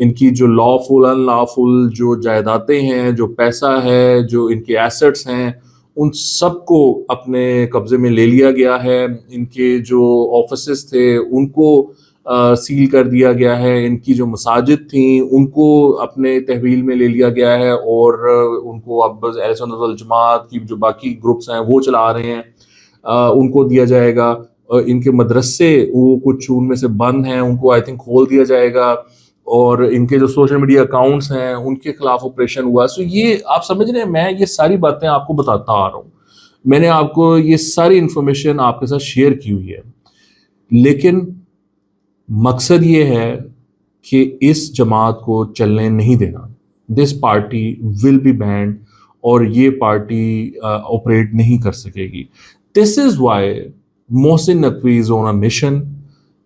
ان کی جو لافل ان لافل جو جائیدادیں ہیں، جو پیسہ ہے، جو ان کے ایسٹس ہیں، ان سب کو اپنے قبضے میں لے لیا گیا ہے. ان کے جو آفیسز تھے ان کو سیل کر دیا گیا ہے. ان کی جو مساجد تھیں ان کو اپنے تحویل میں لے لیا گیا ہے، اور ان کو اب اہل سنت والجماعت کی جو باقی گروپس ہیں وہ چلا رہے ہیں. ان کو دیا جائے گا. ان کے مدرسے وہ کچھ ان میں سے بند ہیں، ان کو آئی تھنک کھول دیا جائے گا. اور ان کے جو سوشل میڈیا اکاؤنٹس ہیں ان کے خلاف آپریشن ہوا. سو یہ آپ سمجھ رہے ہیں، میں یہ ساری باتیں آپ کو بتاتا آ رہا ہوں. میں نے آپ کو یہ ساری انفارمیشن آپ کے ساتھ شیئر کی ہوئی ہے، لیکن مقصد یہ ہے کہ اس جماعت کو چلنے نہیں دینا. This party will be banned, اور یہ پارٹی آپریٹ نہیں کر سکے گی. This is why Mohsin Naqvi is on a mission.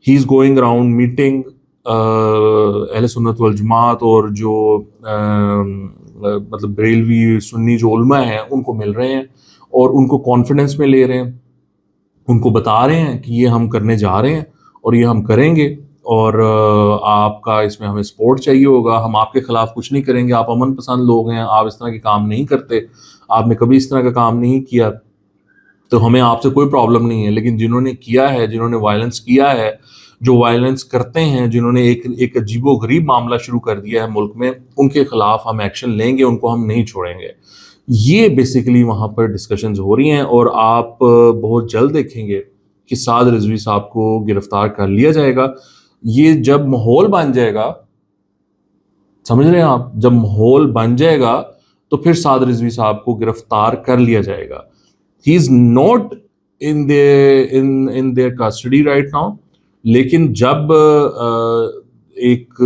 He is going around meeting Ahle Sunnat والجماعت اور جو مطلب بریلوی سنی جو علماء ہیں ان کو مل رہے ہیں، اور ان کو کانفیڈنس میں لے رہے ہیں. ان کو بتا رہے ہیں کہ یہ ہم کرنے جا رہے ہیں اور یہ ہم کریں گے، اور آپ کا اس میں ہمیں سپورٹ چاہیے ہوگا. ہم آپ کے خلاف کچھ نہیں کریں گے. آپ امن پسند لوگ ہیں، آپ اس طرح کے کام نہیں کرتے، آپ نے کبھی اس طرح کا کام نہیں کیا، تو ہمیں آپ سے کوئی پرابلم نہیں ہے. لیکن جنہوں نے کیا ہے، جنہوں نے وائلنس کیا ہے، جو وائلنس کرتے ہیں، جنہوں نے ایک عجیب و غریب معاملہ شروع کر دیا ہے ملک میں، ان کے خلاف ہم ایکشن لیں گے، ان کو ہم نہیں چھوڑیں گے. یہ بیسیکلی وہاں پر ڈسکشنز ہو رہی ہیں. اور آپ بہت جلد دیکھیں گے کہ سعد رضوی صاحب کو گرفتار کر لیا جائے گا. یہ جب ماحول بن جائے گا، سمجھ رہے ہیں آپ، جب ماحول بن جائے گا تو پھر سعد رضوی صاحب کو گرفتار کر لیا جائے گا. He is not in their custody right now. لیکن جب ایک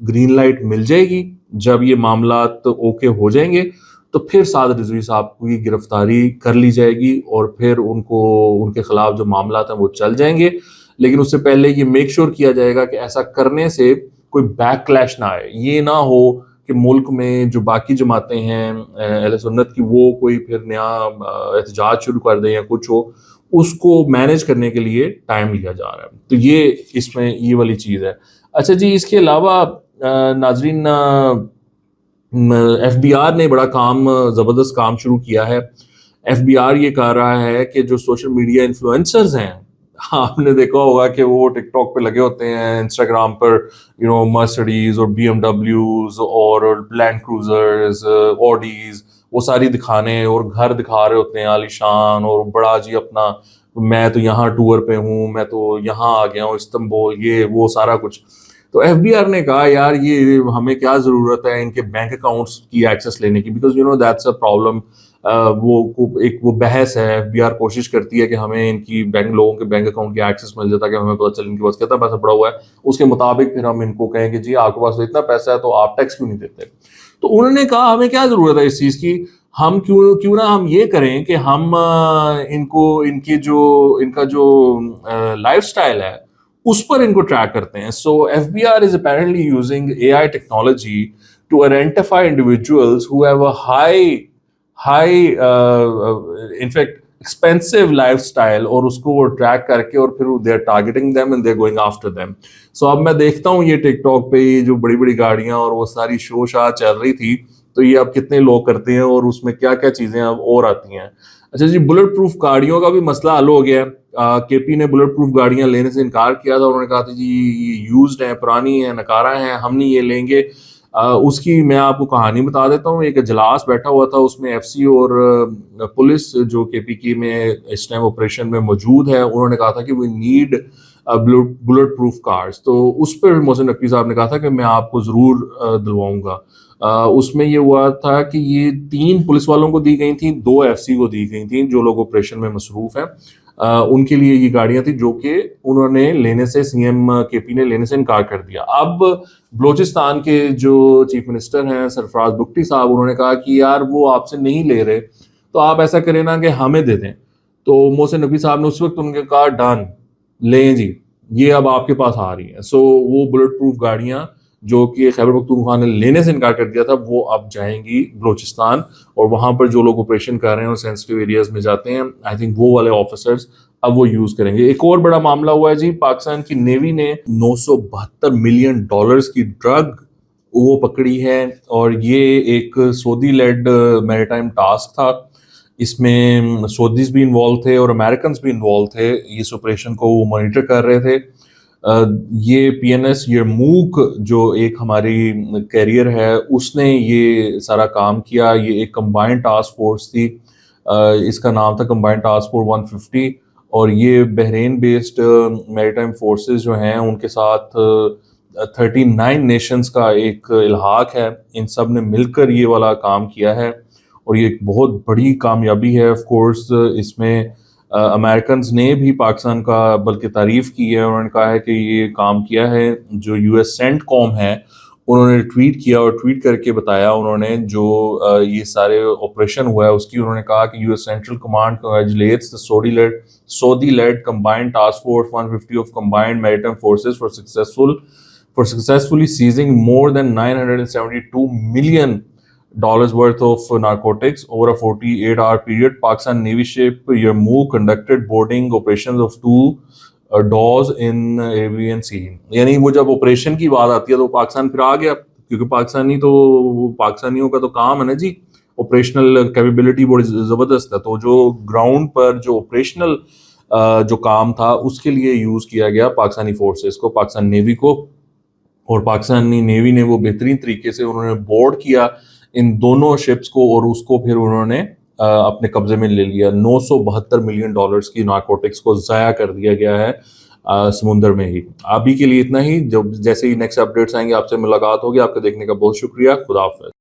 گرین لائٹ مل جائے گی، جب یہ معاملات اوکے ہو جائیں گے، تو پھر سعد رضوی صاحب کی گرفتاری کر لی جائے گی، اور پھر ان کے خلاف جو معاملات ہیں وہ چل جائیں گے. لیکن اس سے پہلے یہ میک شور کیا جائے گا کہ ایسا کرنے سے کوئی بیک کلیش نہ آئے. یہ نہ ہو کہ ملک میں جو باقی جماعتیں ہیں اہل سنت کی، وہ کوئی پھر نیا احتجاج شروع کر دیں یا کچھ ہو. اس کو مینیج کرنے کے لیے ٹائم لیا جا رہا ہے. تو یہ اس میں یہ والی چیز ہے. اچھا جی، اس کے علاوہ ناظرین، ایف بی آر نے بڑا زبردست کام شروع کیا ہے. ایف بی آر یہ کر رہا ہے کہ جو سوشل میڈیا انفلوئنسرز ہیں، آپ نے دیکھا ہوگا کہ وہ ٹک ٹاک پہ لگے ہوتے ہیں، انسٹاگرام پر مرسڈیز اور بی ایم ڈبلیوز اور لینڈ کروزرز، آڈیز، وہ ساری دکھانے، اور گھر دکھا رہے ہوتے ہیں عالیشان، اور بڑا جی اپنا میں تو یہاں ٹور پہ ہوں، میں تو یہاں آ گیا ہوں استنبول، یہ وہ سارا کچھ. تو ایف بی آر نے کہا یار یہ ہمیں کیا ضرورت ہے ان کے بینک اکاؤنٹس کی ایکسیس لینے کی، بیکاز دیٹس اے پرابلم. وہ بحث ہے. ایف بی آر کوشش کرتی ہے کہ ہمیں ان کی لوگوں کے بینک اکاؤنٹ کی ایکسیس مل جاتا ہے، کہ ہمیں پتہ چلے ان کے پاس کتنا پیسہ پڑا ہوا ہے، اس کے مطابق پھر ہم ان کو کہیں کہ جی آپ کے پاس تو اتنا پیسہ ہے تو آپ ٹیکس کیوں نہیں دیتے. تو انہوں نے کہا ہمیں کیا ضرورت ہے اس چیز کی، ہم کیوں نہ ہم یہ کریں کہ ہم ان کا جو لائف سٹائل ہے اس پر ان کو ٹریک کرتے ہیں. So F B R is apparently using A I technology to identify individuals who have a high in fact expensive life style, اور اس کو وہ ٹریک کر کے اور پھر they are targeting them and they are going after them. So اب میں دیکھتا ہوں یہ ٹک ٹاک پہ یہ جو بڑی بڑی گاڑیاں اور وہ ساری شو شاہ چل رہی تھی، تو یہ اب کتنے لوگ کرتے ہیں اور اس میں کیا کیا چیزیں اب اور آتی ہیں. اچھا جی، بلٹ پروف گاڑیوں کا بھی مسئلہ حل ہو گیا ہے. کے پی نے بلٹ پروف گاڑیاں لینے سے انکار کیا تھا. انہوں نے کہا تھا جی یہ یوزڈ ہیں، پرانی ہیں، نکارہ ہیں، ہم نہیں یہ لیں گے. اس کی میں آپ کو کہانی بتا دیتا ہوں. ایک اجلاس بیٹھا ہوا تھا، اس میں ایف سی اور پولیس جو کے پی کی میں اس ٹائم آپریشن میں موجود ہے، انہوں نے کہا تھا کہ we need bullet proof cars. تو اس پر محسن نقوی صاحب نے کہا تھا کہ میں آپ کو ضرور دلواؤں گا. اس میں یہ ہوا تھا کہ یہ 3 پولیس والوں کو دی گئی تھیں، 2 ایف سی کو دی گئی تھیں جو لوگ آپریشن میں مصروف ہیں. ان کے لیے یہ گاڑیاں تھیں جو کہ انہوں نے لینے سے، سی ایم کے پی نے لینے سے انکار کر دیا. اب بلوچستان کے جو چیف منسٹر ہیں سرفراز بگٹی صاحب، انہوں نے کہا کہ یار وہ آپ سے نہیں لے رہے تو آپ ایسا کریں نا کہ ہمیں دے دیں. تو محسن نقوی صاحب نے اس وقت ان کے کہا ڈن، لیں جی، یہ اب آپ کے پاس آ رہی ہیں. سو وہ بلٹ پروف گاڑیاں جو کہ خیبر پختونخوا نے لینے سے انکار کر دیا تھا، وہ اب جائیں گی بلوچستان، اور وہاں پر جو لوگ آپریشن کر رہے ہیں اور سینسٹیو ایریاز میں جاتے ہیں، آئی تھنک وہ والے آفیسرز اب وہ یوز کریں گے. ایک اور بڑا معاملہ ہوا ہے جی، پاکستان کی نیوی نے $972 ملین کی ڈرگ وہ پکڑی ہے، اور یہ ایک سعودی لیڈ میریٹائم ٹاسک تھا. اس میں سعودیز بھی انوالو تھے اور امریکنز بھی انوالو تھے، اس آپریشن کو وہ مانیٹر کر رہے تھے. یہ پی این ایس یرموک جو ایک ہماری کیریئر ہے، اس نے یہ سارا کام کیا. یہ ایک کمبائنڈ ٹاسک فورس تھی، اس کا نام تھا کمبائنڈ ٹاسک فورس 150، اور یہ بحرین بیسڈ میریٹائم فورسز جو ہیں ان کے ساتھ 39 نیشنز کا ایک الحاق ہے. ان سب نے مل کر یہ والا کام کیا ہے، اور یہ ایک بہت بڑی کامیابی ہے. آف کورس اس میں امریکنز نے بھی پاکستان کا بلکہ تعریف کی ہے. انہوں نے کہا ہے کہ یہ کام کیا ہے. جو یو ایس سینٹ کوم ہے انہوں نے ٹویٹ کیا، اور ٹویٹ کر کے بتایا انہوں نے جو یہ سارے آپریشن ہوا ہے اس کی. انہوں نے کہا کہ U S Central Command congratulates the Saudi led Combined Task Force 150 of Combined Maritime Forces for successfully seizing more than $972 million worth of narcotics over a 48-hour period. Pakistan Navy ship Yarmouk conducted boarding operations of 2 DAWs in Arabian Sea. یعنی وہ جب operation کی بات آتی ہے تو پاکستان پھر آ گیا، کیونکہ پاکستانیوں کا تو کام ہے نا جی، آپریشنل کیپیبلٹی بڑی زبردست ہے. تو جو گراؤنڈ پر جو آپریشنل جو کام تھا اس کے لیے یوز کیا گیا پاکستانی فورسز کو، پاکستان نیوی کو. اور پاکستانی نیوی نے وہ بہترین طریقے سے انہوں نے بورڈ کیا ان دونوں شپس کو، اور اس کو پھر انہوں نے اپنے قبضے میں لے لیا. $972 ملین کی نارکوٹکس کو ضائع کر دیا گیا ہے سمندر میں ہی. ابھی کے لیے اتنا ہی. جب جیسے ہی نیکسٹ اپڈیٹس آئیں گے آپ سے ملاقات ہوگی. آپ کا دیکھنے کا بہت شکریہ. خدا حافظ.